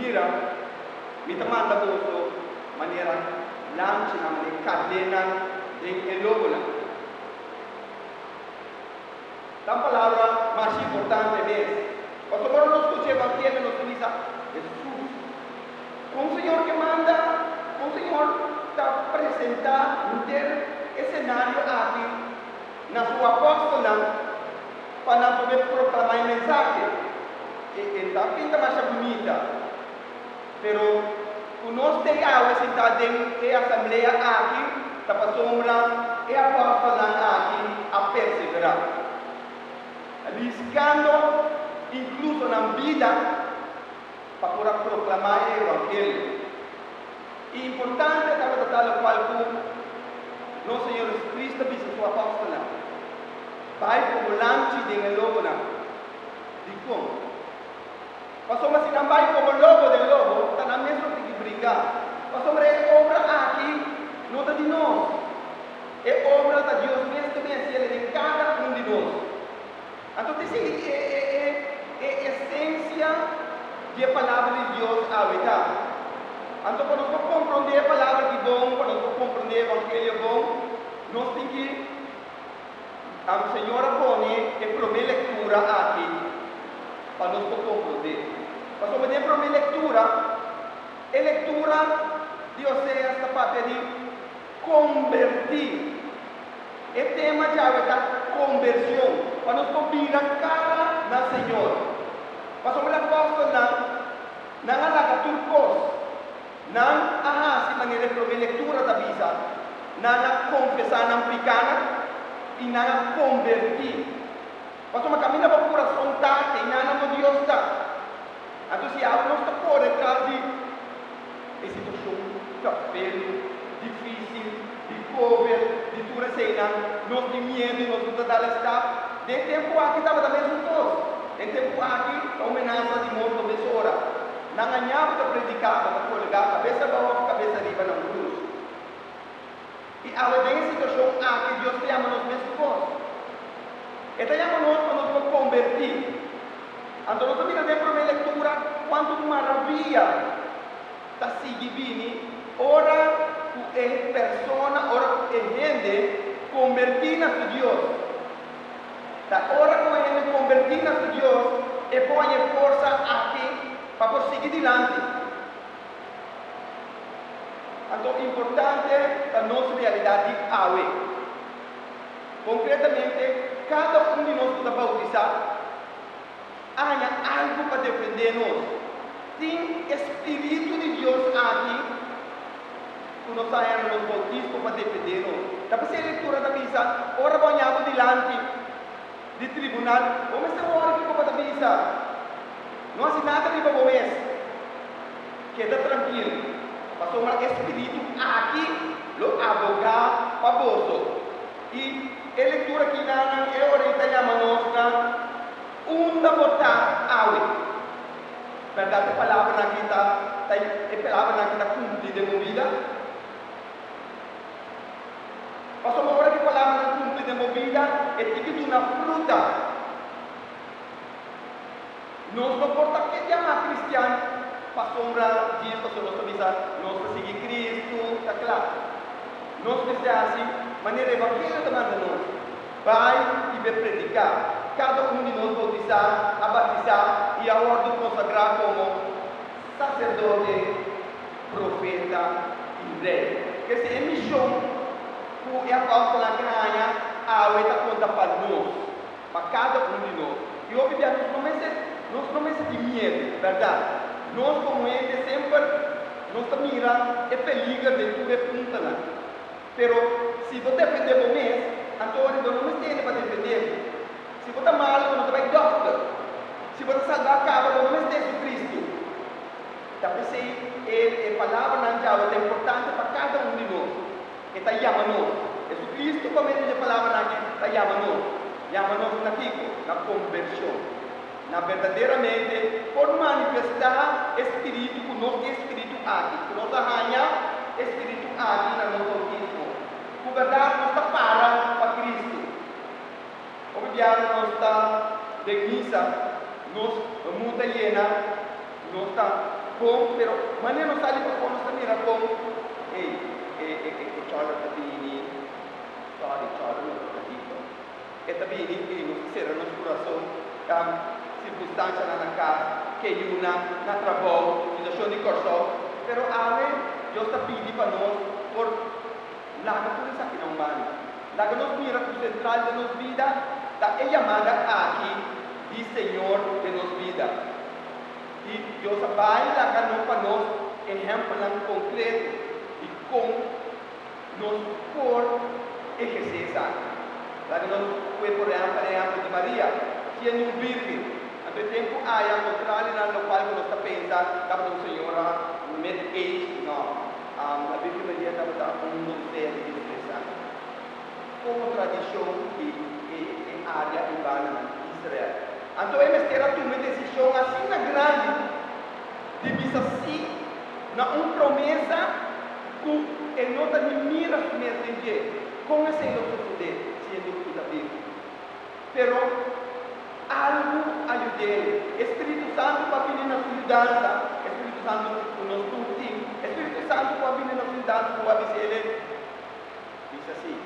mira, me manda por manera lanche, na manera cadena de lóbula. La palabra más importante es, cuando ahora nos escucha el Evangelio, nos dice Jesús, un Señor que manda, un Señor que presenta un escenario aquí, na su apóstola, para poder proclamar el mensaje. Esta pinta más bonita, pero unos de ellos están en la asamblea aquí, la sombra y apóstola aquí a perseverar, arriscando incluso la vida para poder proclamar el Evangelio. Importante es tal cual nuestro Señor Jesucristo dice su apóstola, vai como lanche de lobo na, digo. Pasó mas si não vai como lobo de lobo, está na mesma que brigar. Pasó é obra aqui, não está de nós. É obra de Deus mesmo também, se ele de cada um de nós. Então, sim, é essência da palavra de Deus a verdade. Então, quando nós compreender a palavra que bom, quando nós compreender o evangelho bom, nós temos que a Senhora põe a primeira leitura aqui para nós compreender. Mas como a primeira leitura, a leitura de Oséias da parte de convertir. O tema de agora é conversão, para nós virar a cara na Senhora. Mas como a apóstola não alaga turcos, não ahasi maneira de primeira leitura da vida, não confessar na pequena, e não convertir. Mas uma caminha para o coração tá, e não Deus está. Então se algo não está por detrás de situação, de difícil, de cover, de tudo cena, nós de medo, nós não dá estar. De tempo aqui estava da mesma coisa. De tempo aqui, a homenagem de morto de hora. Não ganhava para predicar, para colocar cabeça para cabeça arriba na cruz. E a vem situação aqui, Deus te ama nos mesmos coisas. E te ama nós para nos convertir. Então, nós também temos uma leitura, quanto maravilha está seguindo, ora é persona, ora é gente convertida a Deus. Da ora com ele convertida a Deus, e põe força aqui para seguir adiante. Então, importante a nossa realidade é concretamente, cada um de nós que está bautizado, há algo para defender nós. Tem Espírito de Deus aqui, que nós saímos nos bautismos para defender nós. Dá para ser leitura da missa, ora banhado diante de tribunal, vamos estar ora aqui para a missa. Não há nada de babões. Queda tranquilo. Passou um Espírito aqui, o abogado para bolso. E a leitura que não é hora italiana nossa, da botar awe. Verdade, a palavra aqui está cumprida em vida. Passou uma hora que a palavra não cumprida em vida, é tipo uma fruta. Nós não importa que chama cristiano, passou um dia, passou nossa missa, nós seguir Cristo, está claro. Nós precisamos assim, maneira evangelho também nós. Vai e vai predicar. Cada um de nós bautizar, a batizar e a ordem consagrar como sacerdote, profeta e rei. Essa é a missão que a apóstola ganha a conta para nós, para cada um de nós. E obviamente nós não é de medo, verdade? Nós como ele sempre nos mira e peligra de tudo e punta lá. Pero se você defender o mês, então não tem para defender. Se você mal, você vai doctor. Se você salvar a cabo, você não tem Jesus Cristo. Então, a palavra não é importante para cada um de nós. Está chamando. Jesus Cristo, como ele diz a palavra, está chamando na conversão. Na verdadeiramente, por manifestar Espírito, que nós temos Espírito aqui. Que nós arranhamos Espírito aqui no nosso bautismo. Com verdade, nós está para Cristo. Obviamente, nós está de missa, nós muita llena, nós está pero maneira não sai para quando você mira com Charles Tabini, Charles não está dito. E Tabini, ele não será no coração, circunstância na casa, que na trabalho, situação de corso, pero Deus está pedindo para nós por lá tudo isso aqui não vale. Lá que nós mira o central de nossa vida, da chamada aqui de Senhor de nossa vida. E Deus vai lá para nós exemplo concreto e como nós por exercer isso. Lá que nós foi por exemplo de Maria, que é um virgem. Até tempo ao contrário na local que nós está pensando, capaz do Senhor mid-age, não. A Virgem Maria estava com um sério de expressão. Como tradição em área urbana de Israel. Então, eles terão uma decisão assim na grande, de vista assim, na uma promessa que ele não admira o mesmo como esse é o poder, sendo que da Bíblia. Pero, algo ajude. Espírito Santo para vir na mudança. Espírito Santo nos tudo. Espírito Santo para vir na mudança, para avisar ele. Diz assim.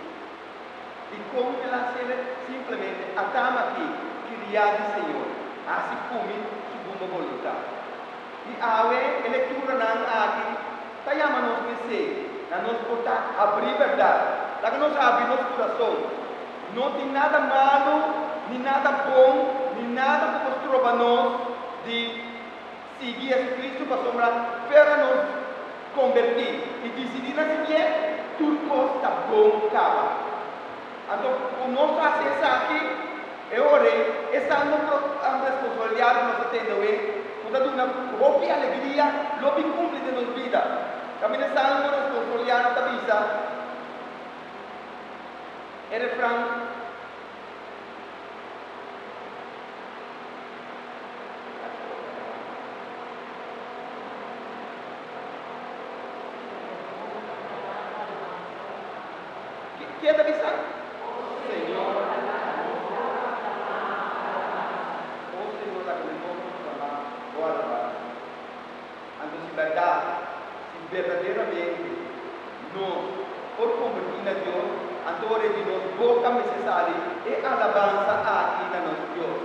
E como ela se simplesmente atama aqui, criado do Senhor, assim como segundo a vontade. E a leitura na aqui, está chamando nos dizer, na nos botar abrir verdade, lá que nós abrimos nosso coração, não tem nada malo, nem nada bom, nem nada que nos trova nós de seguir Jesus Cristo para nos convertir e decidir na seguir, tudo está bom, acaba. Então, o nosso acesso aqui, eu orei, estando a responsabilidade que nós temos, portanto, uma roupa e alegria, logo cumpre de nossa vida. Também estamos a responsabilidade da vida. É refrão. Que é da vida? Verdadeiramente nós, por convertir a Deus, agora de nós, boca necessária e alabança aqui na nosso Deus.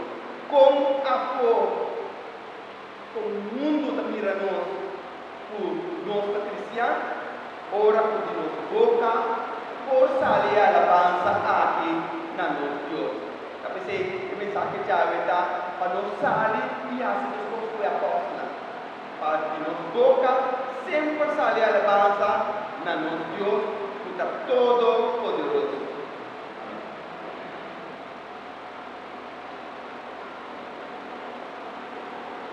Com a cor, com o mundo da mira nós, por nossa cristiana, ora por de nossa boca, por sair a alabança aqui na nosso Deus. Capacete, a mensagem que já está para nós sair e assim nós foi apóstola. Para de nossa boca, sempre sale a alabanza na nosso Deus, que está todo